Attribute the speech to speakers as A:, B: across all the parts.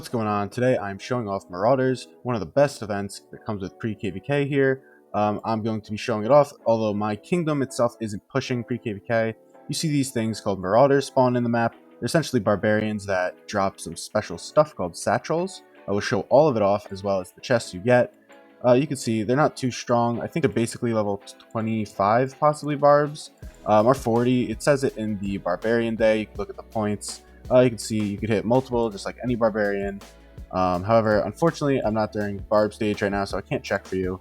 A: What's going on? Today I'm showing off Marauders, one of the best events that comes with pre-KVK here. I'm going to be showing it off, although my kingdom itself isn't pushing pre-KVK. You see these things called Marauders spawn in the map. They're essentially barbarians that drop some special stuff called satchels. I will show all of it off, as well as the chests you get. You can see they're not too strong. I think they're basically level 25, possibly barbs, or 40. It says it in the Barbarian Day. You can look at the points. You can see you could hit multiple just like any barbarian. However, unfortunately, I'm not during barb stage right now, so I can't check for you.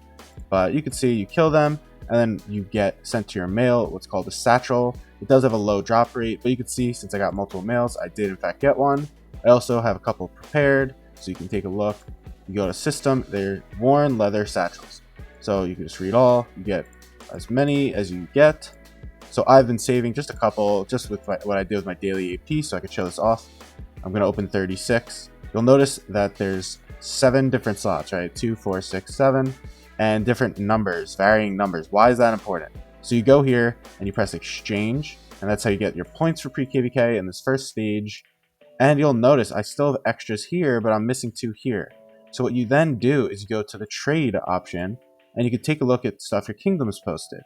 A: But you can see you kill them, and then you get sent to your mail, what's called a satchel. It does have a low drop rate, but you can see since I got multiple mails, I did in fact get one. I also have a couple prepared, so you can take a look. You go to system, they're worn leather satchels. So you can just read all, you get as many as you get. So I've been saving just a couple, just with what I did with my daily AP, so I could show this off. I'm going to open 36. You'll notice that there's 7 different slots, right? 2, 4, 6, 7, and different numbers, varying numbers. Why is that important? So you go here and you press exchange, and that's how you get your points for pre-KVK in this first stage. And you'll notice I still have extras here, but I'm missing 2 here. So what you then do is you go to the trade option, and you can take a look at stuff your kingdom's posted.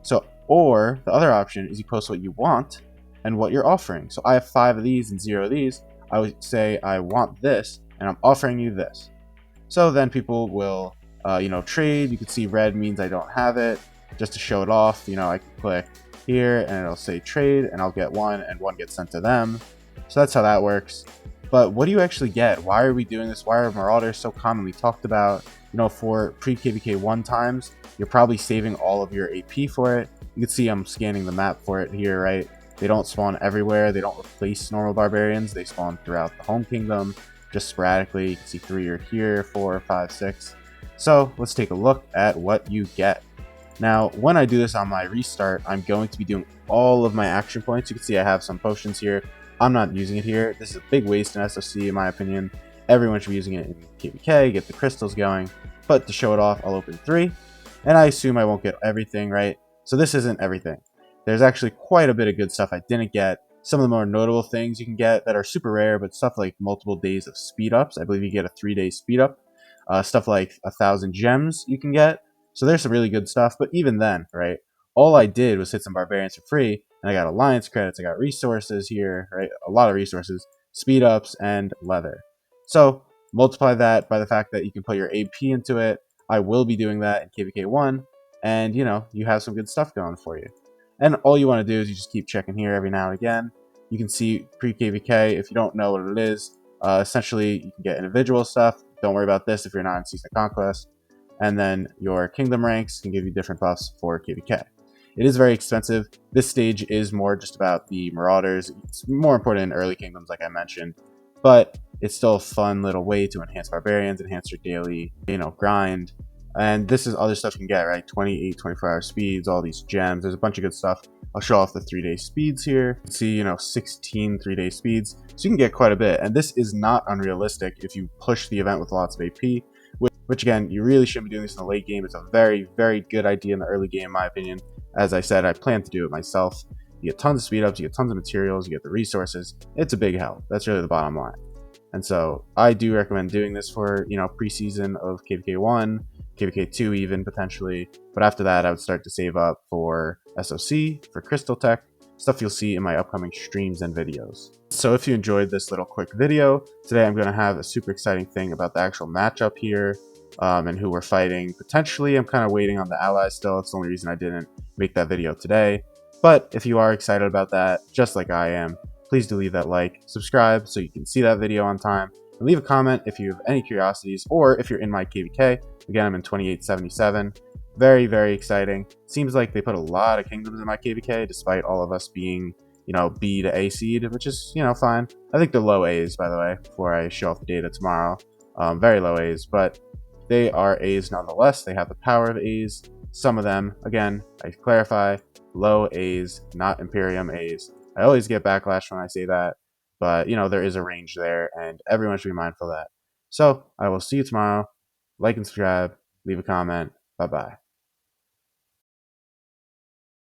A: So, or the other option is you post what you want and what you're offering. So I have 5 of these and 0 of these. I would say I want this, and I'm offering you this. So then people will, trade. You can see red means I don't have it. Just to show it off, I can click here, and it'll say trade, and I'll get one, and one gets sent to them. So that's how that works. But what do you actually get? Why are we doing this? Why are Marauders so commonly talked about? For pre-KVK 1 times, you're probably saving all of your AP for it. You can see I'm scanning the map for it here, right? They don't spawn everywhere. They don't replace normal barbarians. They spawn throughout the home kingdom, just sporadically. You can see 3 are here, 4, 5, 6. So let's take a look at what you get. Now, when I do this on my restart, I'm going to be doing all of my action points. You can see I have some potions here. I'm not using it here. This is a big waste in SOC, in my opinion. Everyone should be using it in KVK, get the crystals going. But to show it off, I'll open 3. And I assume I won't get everything, right? So this isn't everything. There's actually quite a bit of good stuff I didn't get. Some of the more notable things you can get that are super rare, but stuff like multiple days of speed ups. I believe you get a 3-day speed up. Stuff like 1,000 gems you can get. So there's some really good stuff. But even then, right? All I did was hit some barbarians for free, and I got alliance credits, I got resources here, right? A lot of resources, speed ups, and leather. So multiply that by the fact that you can put your AP into it. I will be doing that in KVK 1, and you have some good stuff going for you. And all you want to do is you just keep checking here every now and again. You can see pre-KVK, if you don't know what it is, essentially you can get individual stuff. Don't worry about this if you're not in Season of Conquest. And then your kingdom ranks can give you different buffs for KVK. It is very expensive. This stage is more just about the Marauders. It's more important in early kingdoms, like I mentioned, but it's still a fun little way to enhance barbarians, enhance your daily, grind. And this is other stuff you can get, right? 28, 24-hour speeds, all these gems. There's a bunch of good stuff. I'll show off the 3-day speeds here. You can see, 16 3-day speeds. So you can get quite a bit. And this is not unrealistic if you push the event with lots of AP, which again, you really shouldn't be doing this in the late game. It's a very, very good idea in the early game, in my opinion. As I said, I plan to do it myself. You get tons of speed ups, you get tons of materials, you get the resources. It's a big help. That's really the bottom line. And so I do recommend doing this for, preseason of KVK 1, KVK 2 even potentially. But after that, I would start to save up for SOC, for Crystal Tech, stuff you'll see in my upcoming streams and videos. So if you enjoyed this little quick video, today I'm going to have a super exciting thing about the actual matchup here. And who we're fighting. Potentially, I'm kind of waiting on the allies still. It's the only reason I didn't make that video today. But if you are excited about that, just like I am, please do leave that like, subscribe so you can see that video on time, and leave a comment if you have any curiosities, or if you're in my KVK. Again, I'm in 2877. Very, very exciting. Seems like they put a lot of kingdoms in my KVK, despite all of us being, B to A seed, which is, fine. I think they're low A's, by the way, before I show off the data tomorrow. Very low A's, but they are A's nonetheless. They have the power of A's. Some of them, again, I clarify, low A's, not Imperium A's. I always get backlash when I say that, but there is a range there, and everyone should be mindful of that. So I will see you tomorrow. Like and subscribe, leave a comment. Bye bye.